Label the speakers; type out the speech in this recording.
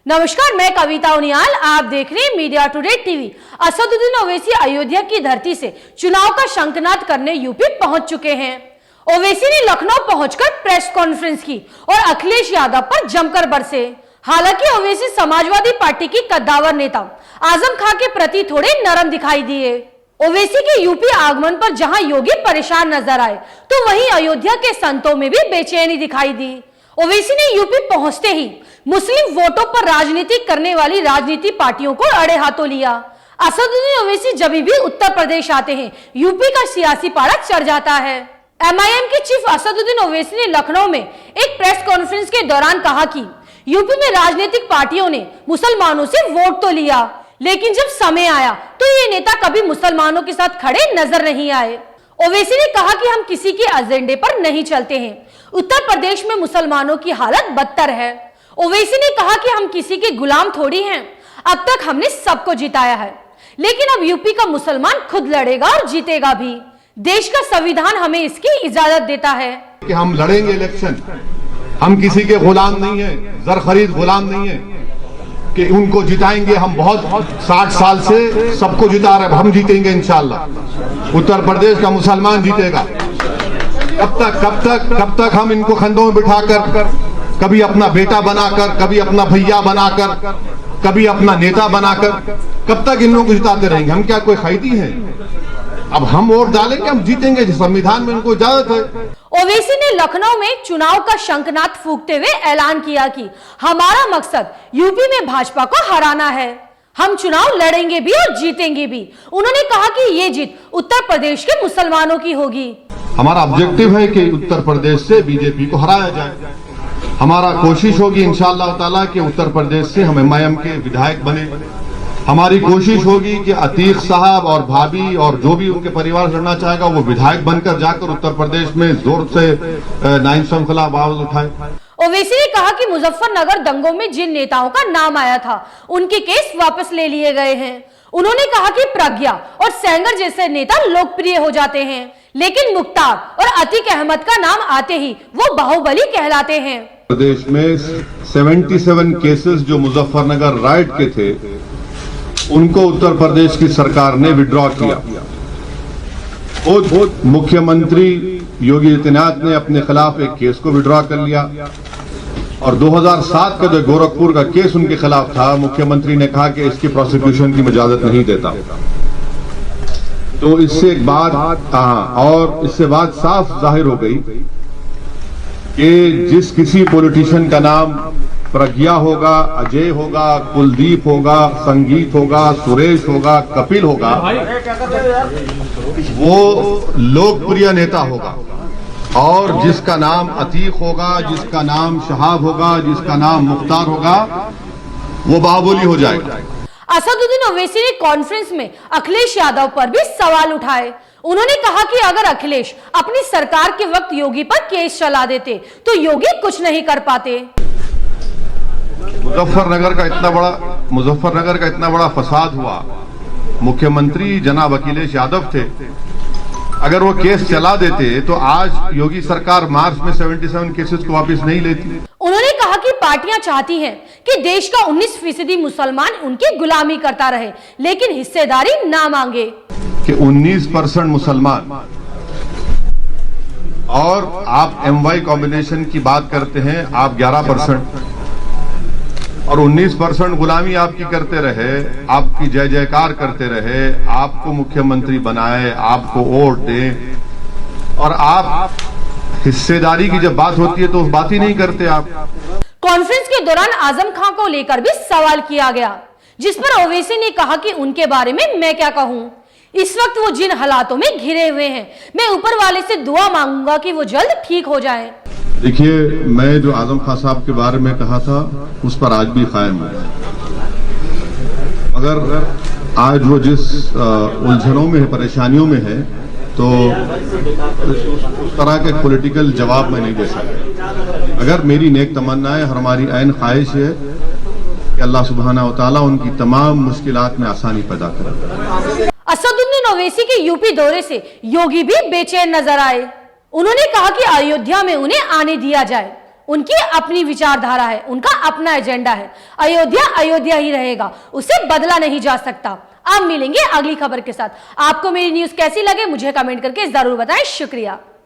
Speaker 1: नमस्कार, मैं कविता उनियाल, आप देख रहे हैं media today TV. Asaduddin Owaisi Ayodhya की धरती से चुनाव का शंखनाद करने यूपी पहुंच चुके हैं। ओवैसी ने लखनऊ पहुंचकर प्रेस कॉन्फ्रेंस की और अखिलेश यादव पर जमकर बरसे। हालांकि ओवैसी समाजवादी पार्टी की कद्दावर नेता आजम खां के प्रति थोड़े नरम दिखाई दिए। ओवैसी के यूपी आगमन पर जहां योगी परेशान नजर आए, तो वहीं अयोध्या के संतों में भी बेचैनी दिखाई दी। ओवैसी ने यूपी पहुंचते ही मुस्लिम वोटों पर राजनीति करने वाली राजनीति पार्टियों को अड़े हाथों लिया। असदुद्दीन ओवैसी जब भी उत्तर प्रदेश आते हैं, यूपी का सियासी पारा चढ़ जाता है। एमआईएम के चीफ असदुद्दीन ओवैसी ने लखनऊ में एक प्रेस कॉन्फ्रेंस के दौरान कहा कि यूपी में राजनीतिक पार्टियों ने मुसलमानों से वोट तो लिया, लेकिन जब समय आया तो ये नेता कभी मुसलमानों के साथ खड़े नजर नहीं आए। ओवैसी ने कहा कि हम किसी के एजेंडे पर नहीं चलते हैं। उत्तर प्रदेश में मुसलमानों की हालत बदतर है। ओवैसी ने कहा कि हम किसी के गुलाम थोड़ी हैं। अब तक हमने सबको जिताया है, लेकिन अब यूपी का मुसलमान खुद लड़ेगा और जीतेगा भी। देश का संविधान हमें इसकी इजाजत देता है
Speaker 2: कि हम लड़ेंगे इलेक्शन। हम किसी के गुलाम नहीं है, जर खरीद गुलाम नहीं है कि उनको जिताएंगे। हम बहुत 60 साल से सबको जिता रहे, हम जीतेंगे इंशाल्लाह। उत्तर प्रदेश का मुसलमान जीतेगा। कब तक हम इनको खंडों में बिठाकर, कभी अपना बेटा बनाकर, कभी अपना भैया बनाकर, कभी अपना नेता बनाकर, कब तक इन लोगों को जिताते रहेंगे? हम क्या कोई खैदी हैं? अब हम वोट डालेंगे, हम जीतेंगे। संविधान में उनको इजाजत है।
Speaker 1: ओवैसी ने लखनऊ में चुनाव का शंखनाद फूंकते हुए ऐलान किया कि हमारा मकसद यूपी में भाजपा को हराना है। हम चुनाव लड़ेंगे भी और जीतेंगे भी। उन्होंने कहा कि ये जीत उत्तर प्रदेश के मुसलमानों की होगी।
Speaker 2: हमारा ऑब्जेक्टिव है कि उत्तर प्रदेश से बीजेपी को हराया जाए। हमारा कोशिश होगी इंशाअल्लाह ताला कि उत्तर प्रदेश से हम एमआईएम के विधायक बने। हमारी कोशिश होगी कि अतीक साहब और भाभी और जो भी उनके परिवार लड़ना चाहेगा वो विधायक बनकर जाकर उत्तर प्रदेश में जोर से नाइंसाफी आवाज उठाए।
Speaker 1: ओवैसी ने कहा कि मुजफ्फरनगर दंगों में जिन नेताओं का नाम आया था, उनके केस वापस ले लिए गए हैं। उन्होंने कहा कि प्रज्ञा और सेंगर जैसे नेता लोकप्रिय हो जाते हैं, लेकिन मुख्तार और अतीक अहमद का नाम आते ही वो बाहुबली कहलाते हैं।
Speaker 2: प्रदेश में 77 केसेस जो मुजफ्फरनगर राइट के थे, उनको उत्तर प्रदेश की सरकार ने विड्रॉ किया। खुद मुख्यमंत्री योगी आदित्यनाथ ने अपने खिलाफ एक केस को विड्रॉ कर लिया और 2007 का जो गोरखपुर का केस उनके खिलाफ था, मुख्यमंत्री ने कहा कि इसकी प्रोसिक्यूशन की इजाजत नहीं देता। तो इससे एक बात और इससे बात साफ जाहिर हो गई कि जिस किसी पॉलिटिशियन का नाम प्रज्ञा होगा, अजय होगा, कुलदीप होगा, संगीत होगा, सुरेश होगा, कपिल होगा, वो लोकप्रिय नेता होगा। और जिसका नाम अतीक होगा, जिसका नाम शहाब होगा, जिसका नाम मुख्तार होगा, वो बाहुबली हो जाएगा।
Speaker 1: असदुद्दीन ओवैसी ने कॉन्फ्रेंस में अखिलेश यादव पर भी सवाल उठाए। उन्होंने कहा कि अगर अखिलेश अपनी सरकार के वक्त योगी पर केस चला देते तो योगी कुछ नहीं कर पाते।
Speaker 2: मुजफ्फरनगर का इतना बड़ा फसाद हुआ। मुख्यमंत्री जनाब अखिलेश यादव थे। अगर वो केस चला देते तो आज योगी सरकार मार्च में 77 केसेस को वापस नहीं लेती।
Speaker 1: उन्होंने कहा कि पार्टियां चाहती हैं कि देश का 19% मुसलमान उनकी गुलामी करता रहे, लेकिन हिस्सेदारी ना मांगे।
Speaker 2: कि 19% मुसलमान और आप एमवाई कॉम्बिनेशन की बात करते हैं, आप 11% और 19% गुलामी आपकी करते रहे, आपकी जय जयकार करते रहे, आपको मुख्यमंत्री बनाए, आपको वोट दे, और आप हिस्सेदारी की जब बात होती है तो उस बात ही नहीं करते आप।
Speaker 1: कॉन्फ्रेंस के दौरान आजम खां को लेकर भी सवाल किया गया, जिस पर ओवैसी ने कहा कि उनके बारे में मैं क्या कहूं। इस वक्त वो जिन हालातों में घिरे हुए हैं, मैं ऊपर वाले से दुआ मांगूंगा कि वो जल्द ठीक हो जाएं।
Speaker 2: देखिए, मैं जो आजम खां साहब के बारे में कहा था उस पर आज भी कायम हूं। अगर आज वो जिस उलझनों में है, परेशानियों में है, तो उस तरह के पॉलिटिकल जवाब मैं नहीं दे सकता। अगर मेरी नेक तमन्ना है, हमारी ऐन ख्वाहिश है कि अल्लाह सुब्हाना व तआला उनकी तमाम मुश्किलात में आसानी पैदा करे।
Speaker 1: असदुद्दीन ओवैसी के यूपी दौरे से योगी भी बेचैन नजर आए। उन्होंने कहा कि अयोध्या में उन्हें आने दिया जाए। उनकी अपनी विचारधारा है, उनका अपना एजेंडा है। अयोध्या अयोध्या ही रहेगा, उसे बदला नहीं जा सकता। अब मिलेंगे अगली खबर के साथ। आपको मेरी न्यूज कैसी लगे मुझे कमेंट करके जरूर बताएं। शुक्रिया।